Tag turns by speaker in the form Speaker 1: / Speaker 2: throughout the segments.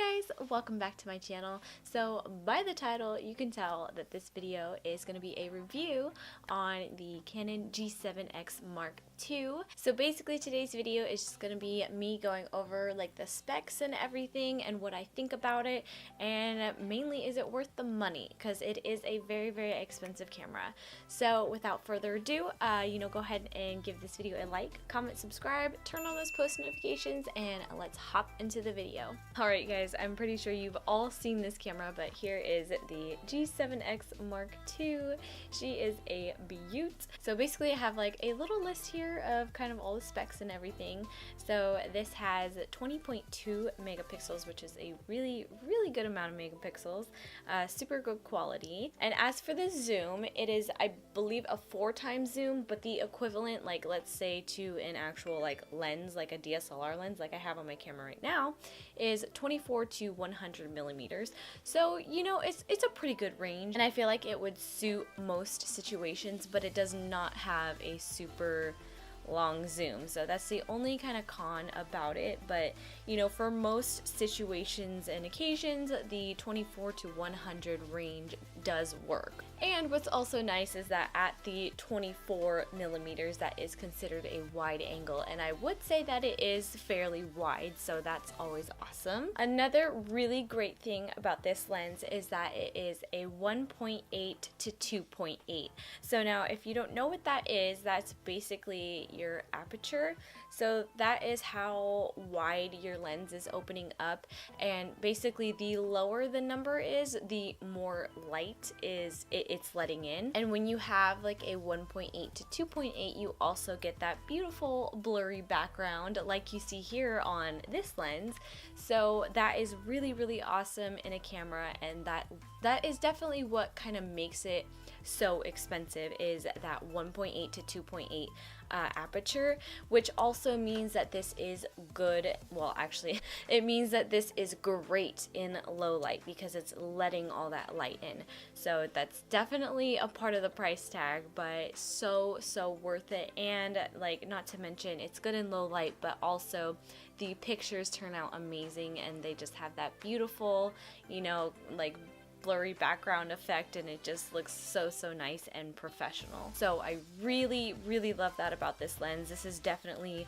Speaker 1: Hi guys, welcome back to my channel. So by the title you can tell that this video is going to be a review on the Canon G7X Mark II. So basically today's video is just going to be me going over like the specs and everything and what I think about it, and mainly is it worth the money, because it is a very expensive camera. So without further ado, go ahead and give this video a like, comment, subscribe, turn on those post notifications, and let's hop into the video. Alright guys, I'm pretty sure you've all seen this camera, but here is the G7X Mark II. She is a beaut. So basically I have like a little list here of kind of all the specs and everything. So this has 20.2 megapixels, which is a really good amount of megapixels, super good quality. And as for the zoom, it is, I believe, a 4x zoom, but the equivalent, like let's say to an actual like lens, like a DSLR lens like I have on my camera right now, is 24 to 100 millimeters. So it's a pretty good range, and I feel like it would suit most situations, but it does not have a super long zoom. So that's the only kind of con about it, but for most situations and occasions, the 24 to 100 range does work. And what's also nice is that at the 24 millimeters, that is considered a wide angle, and I would say that it is fairly wide, so that's always awesome. Another really great thing about this lens is that it is a 1.8 to 2.8. So now if you don't know what that is, that's basically your aperture. So that is how wide your lens is opening up, and basically the lower the number is, the more light it's letting in. And when you have like a 1.8 to 2.8, you also get that beautiful blurry background like you see here on this lens. So that is really awesome in a camera, and that is definitely what kind of makes it so expensive, is that 1.8 to 2.8 aperture, which also means that this is good. Well, actually, it means that this is great in low light because it's letting all that light in. So that's definitely a part of the price tag, but so worth it. And like, not to mention, it's good in low light, but also the pictures turn out amazing, and they just have that beautiful, like blurry background effect, and it just looks so nice and professional. So I really love that about this lens. This is definitely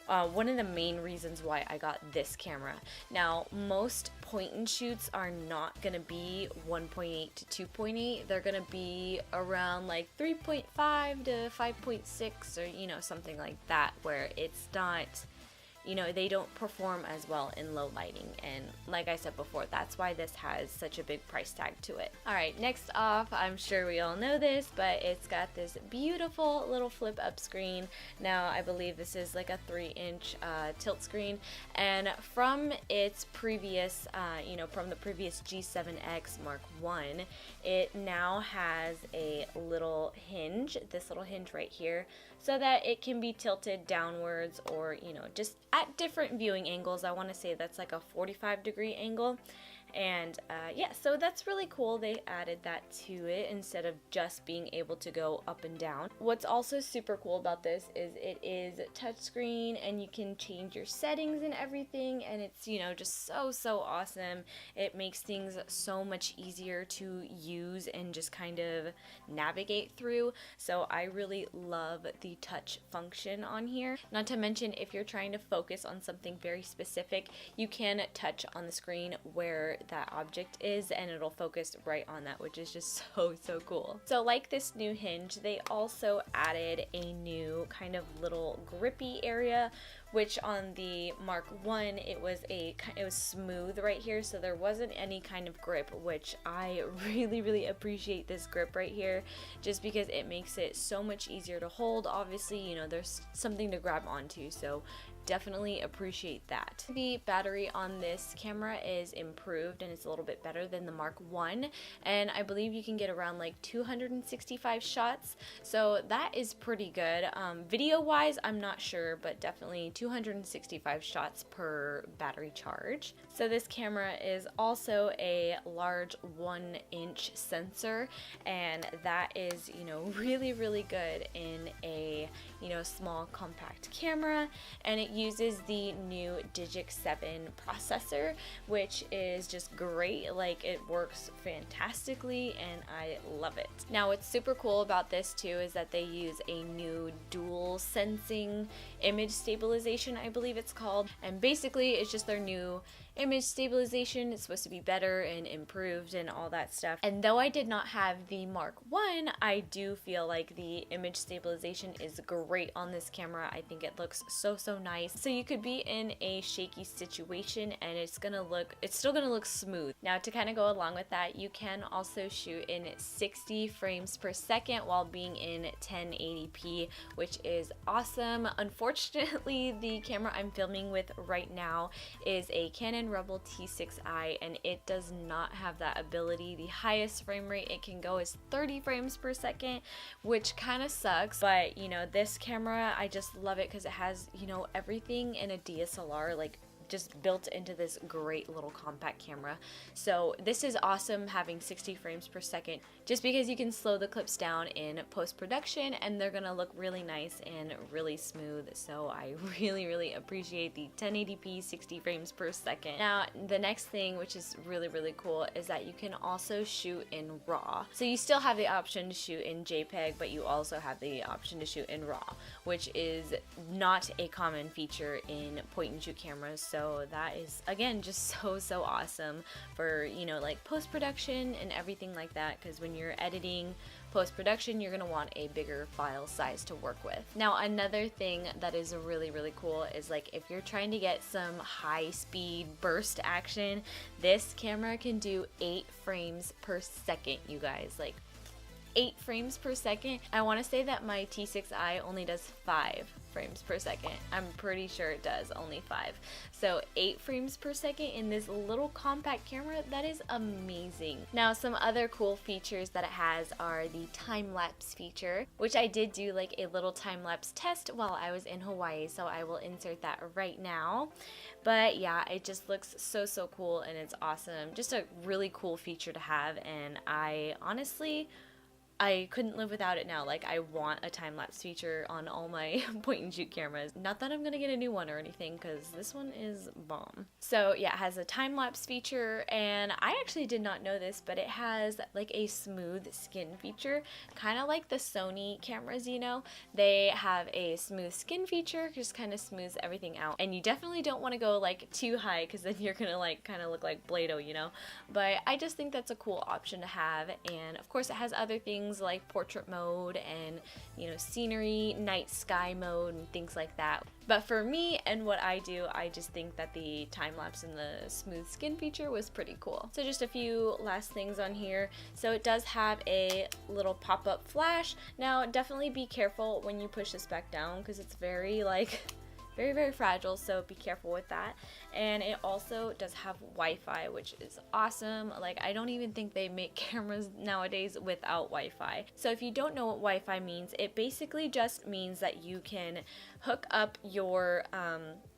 Speaker 1: one of the main reasons why I got this camera. Now, most point and shoots are not gonna be 1.8 to 2.8. They're gonna be around like 3.5 to 5.6, or something like that, where it's not, they don't perform as well in low lighting. And like I said before, that's why this has such a big price tag to it. Alright, next off, I'm sure we all know this, but it's got this beautiful little flip up screen. Now, I believe this is like a 3-inch tilt screen, and from its previous, from the previous G7X Mark I, it now has a little hinge, this little hinge right here, so that it can be tilted downwards, or just at different viewing angles. I want to say that's like a 45-degree angle. And yeah, so that's really cool. They added that to it instead of just being able to go up and down. What's also super cool about this is it is touchscreen, and you can change your settings and everything, and it's just so awesome. It makes things so much easier to use and just kind of navigate through. So I really love the touch function on here. Not to mention, if you're trying to focus on something very specific, you can touch on the screen where that object is, and it'll focus right on that, which is just so cool. So like this new hinge, they also added a new kind of little grippy area, which on the Mark I, it was smooth right here, so there wasn't any kind of grip, which I really appreciate this grip right here, just because it makes it so much easier to hold. Obviously, there's something to grab onto, so definitely appreciate that. The battery on this camera is improved, and it's a little bit better than the Mark I, and I believe you can get around like 265 shots, so that is pretty good. Video wise, I'm not sure, but definitely 265 shots per battery charge. So this camera is also a large 1-inch sensor, and that is really good in a small compact camera, and it uses the new G7X processor, which is just great. Like, it works fantastically and I love it. Now, what's super cool about this too is that they use a new dual sensing image stabilization, I believe it's called, and basically it's just their new image stabilization. It's supposed to be better and improved and all that stuff. And though I did not have the Mark 1, I do feel like the image stabilization is great on this camera. I think it looks so nice. So you could be in a shaky situation and it's still gonna look smooth. Now, to kind of go along with that, you can also shoot in 60 frames per second while being in 1080p, which is awesome. Unfortunately, the camera I'm filming with right now is a Canon Rebel T6i, and it does not have that ability. The highest frame rate it can go is 30 frames per second, which kind of sucks, but you know, this camera, I just love it because it has, you know, everything in a DSLR, like, just built into this great little compact camera. So this is awesome, having 60 frames per second, just because you can slow the clips down in post-production and they're gonna look really nice and really smooth. So I really appreciate the 1080p 60 frames per second. Now, the next thing, which is really cool, is that you can also shoot in RAW. So you still have the option to shoot in JPEG, but you also have the option to shoot in RAW, which is not a common feature in point-and-shoot cameras. So that is, again, just so awesome for, you know, like post-production and everything like that, because when you're editing post-production, you're gonna want a bigger file size to work with. Now, another thing that is really cool is, like, if you're trying to get some high-speed burst action, this camera can do 8 frames per second, you guys. Like, 8 frames per second. I want to say that my T6i only does 5 frames per second. I'm pretty sure it does only 5. So 8 frames per second in this little compact camera, that is amazing. Now, some other cool features that it has are the time-lapse feature, which I did do like a little time-lapse test while I was in Hawaii, so I will insert that right now. But yeah, it just looks so cool and it's awesome. Just a really cool feature to have, and I honestly, I couldn't live without it now. Like, I want a time-lapse feature on all my point-and-shoot cameras. Not that I'm gonna get a new one or anything, because this one is bomb. So yeah, it has a time-lapse feature, and I actually did not know this, but it has like a smooth skin feature, kind of like the Sony cameras, you know? They have a smooth skin feature, just kind of smooths everything out. And you definitely don't want to go like too high, because then you're gonna like kind of look like Play-Doh, you know? But I just think that's a cool option to have, and of course it has other things like portrait mode and, you know, scenery, night sky mode and things like that. But for me and what I do, I just think that the time lapse and the smooth skin feature was pretty cool. So just a few last things on here. So it does have a little pop-up flash. Now, definitely be careful when you push this back down, because it's very very fragile, so be careful with that. And it also does have Wi-Fi, which is awesome. Like, I don't even think they make cameras nowadays without Wi-Fi. So if you don't know what Wi-Fi means, it basically just means that you can hook up your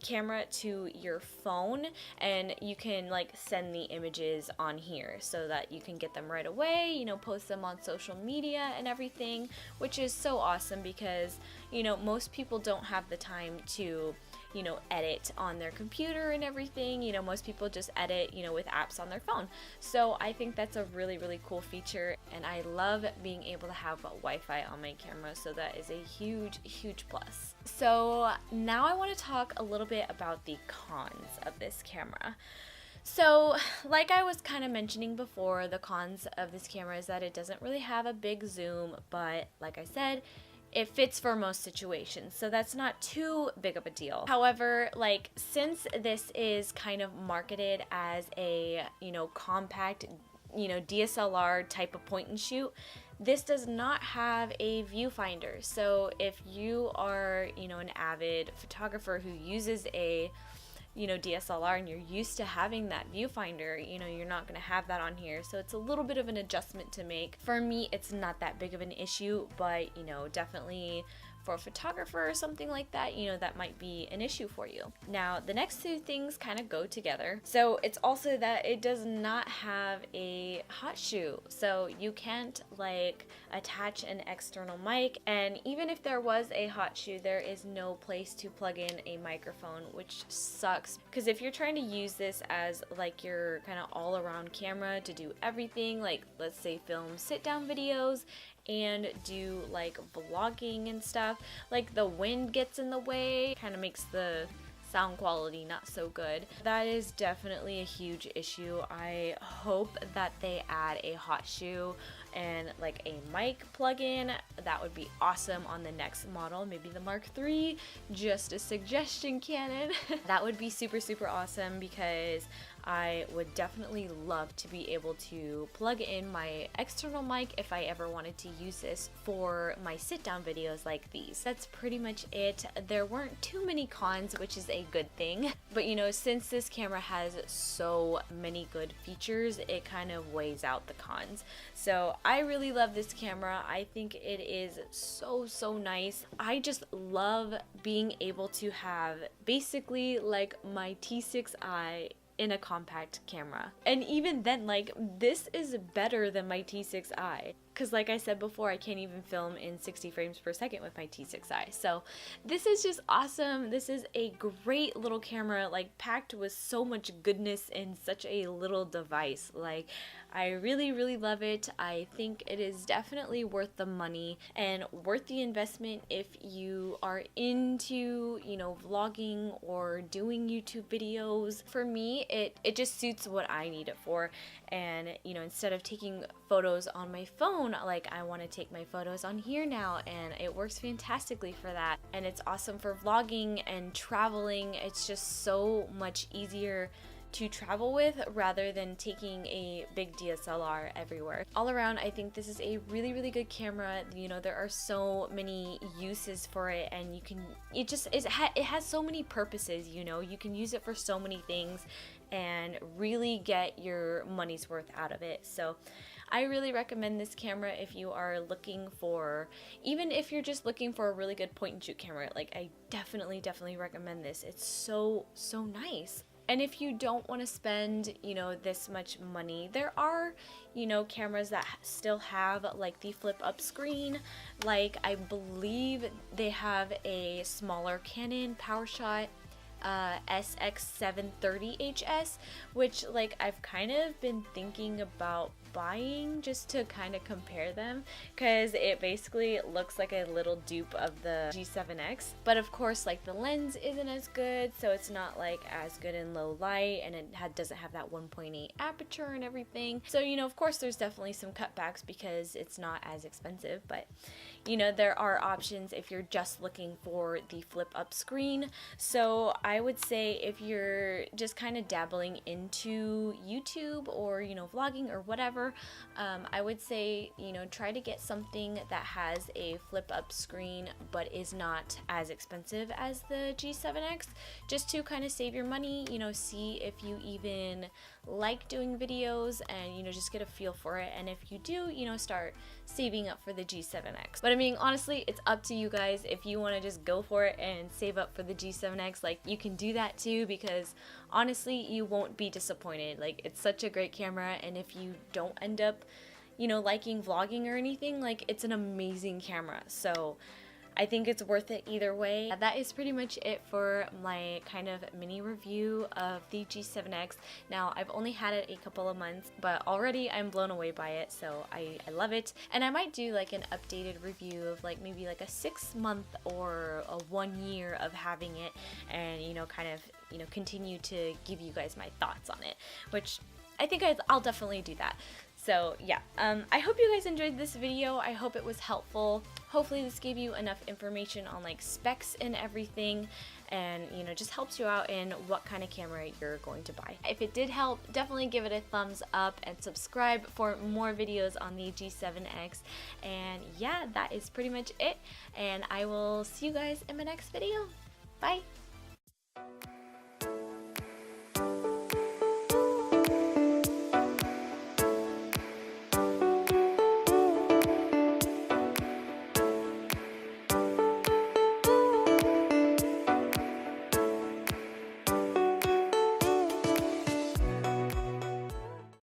Speaker 1: camera to your phone, and you can like send the images on here so that you can get them right away, you know, post them on social media and everything, which is so awesome because, you know, most people don't have the time to, you know, edit on their computer and everything. You know, most people just edit, you know, with apps on their phone. So I think that's a really cool feature, and I love being able to have Wi-Fi on my camera, so that is a huge plus. So now I want to talk a little bit about the cons of this camera. So, like I was kind of mentioning before, the cons of this camera is that it doesn't really have a big zoom, but like I said, it fits for most situations, so that's not too big of a deal. However, like, since this is kind of marketed as a, you know, compact, you know, DSLR type of point and shoot, this does not have a viewfinder. So if you are, you know, an avid photographer who uses a, you know, DSLR and you're used to having that viewfinder, you know, you're not going to have that on here. So it's a little bit of an adjustment to make. For me, it's not that big of an issue, but, you know, definitely for a photographer or something like that, you know, that might be an issue for you. Now, the next two things kind of go together. So it's also that it does not have a hot shoe. So you can't like attach an external mic, and even if there was a hot shoe, there is no place to plug in a microphone, which sucks. Because if you're trying to use this as like your kind of all-around camera to do everything, like let's say film sit-down videos and do like vlogging and stuff, like the wind gets in the way, kind of makes the sound quality not so good. That is definitely a huge issue. I hope that they add a hot shoe and like a mic plug-in. That would be awesome on the next model, maybe the Mark III. Just a suggestion, Canon. That would be super awesome, because I would definitely love to be able to plug in my external mic if I ever wanted to use this for my sit-down videos like these. That's pretty much it. There weren't too many cons, which is a good thing. But you know, since this camera has so many good features, it kind of weighs out the cons. So I really love this camera. I think it is so nice. I just love being able to have basically like my T6i in a compact camera. And even then, like, this is better than my T6i. Because like I said before, I can't even film in 60 frames per second with my T6i. So this is just awesome. This is a great little camera, like packed with so much goodness in such a little device. Like, I really love it. I think it is definitely worth the money and worth the investment if you are into, you know, vlogging or doing YouTube videos. For me, it just suits what I need it for. And, you know, instead of taking photos on my phone, like, I want to take my photos on here now, and it works fantastically for that. And it's awesome for vlogging and traveling. It's just so much easier to travel with rather than taking a big DSLR everywhere. All around, I think this is a really good camera. You know, there are so many uses for it, and you can, it has so many purposes, you know. You can use it for so many things and really get your money's worth out of it. So I really recommend this camera if you are looking for, even if you're just looking for a really good point and shoot camera. Like, I definitely recommend this. It's so nice. And if you don't want to spend, you know, this much money, there are, you know, cameras that still have like the flip up screen. Like, I believe they have a smaller Canon PowerShot SX730HS, which, like, I've kind of been thinking about buying just to kind of compare them, because it basically looks like a little dupe of the G7X. But of course, like, the lens isn't as good, so it's not like as good in low light, and it doesn't have that 1.8 aperture and everything. So, you know, of course there's definitely some cutbacks because it's not as expensive, but you know, there are options if you're just looking for the flip up screen. So I would say if you're just kind of dabbling into YouTube or, you know, vlogging or whatever, I would say, you know, try to get something that has a flip up screen but is not as expensive as the G7X, just to kind of save your money, you know, see if you even like doing videos and, you know, just get a feel for it. And if you do, you know, start saving up for the G7X. But I mean, honestly, it's up to you guys. If you want to just go for it and save up for the G7X, like, you can do that too, because honestly, you won't be disappointed. Like, it's such a great camera, and if you don't end up, you know, liking vlogging or anything, like, it's an amazing camera. So I think it's worth it either way. That is pretty much it for my kind of mini review of the G7X. Now, I've only had it a couple of months, but already I'm blown away by it, so I love it. And I might do like an updated review of like maybe like a 6-month or a 1 year of having it, and, you know, kind of, you know, continue to give you guys my thoughts on it, which I think I'll definitely do that. So yeah, I hope you guys enjoyed this video. I hope it was helpful. Hopefully this gave you enough information on like specs and everything, and, you know, just helps you out in what kind of camera you're going to buy. If it did help, definitely give it a thumbs up and subscribe for more videos on the G7X. And yeah, that is pretty much it, and I will see you guys in my next video. Bye!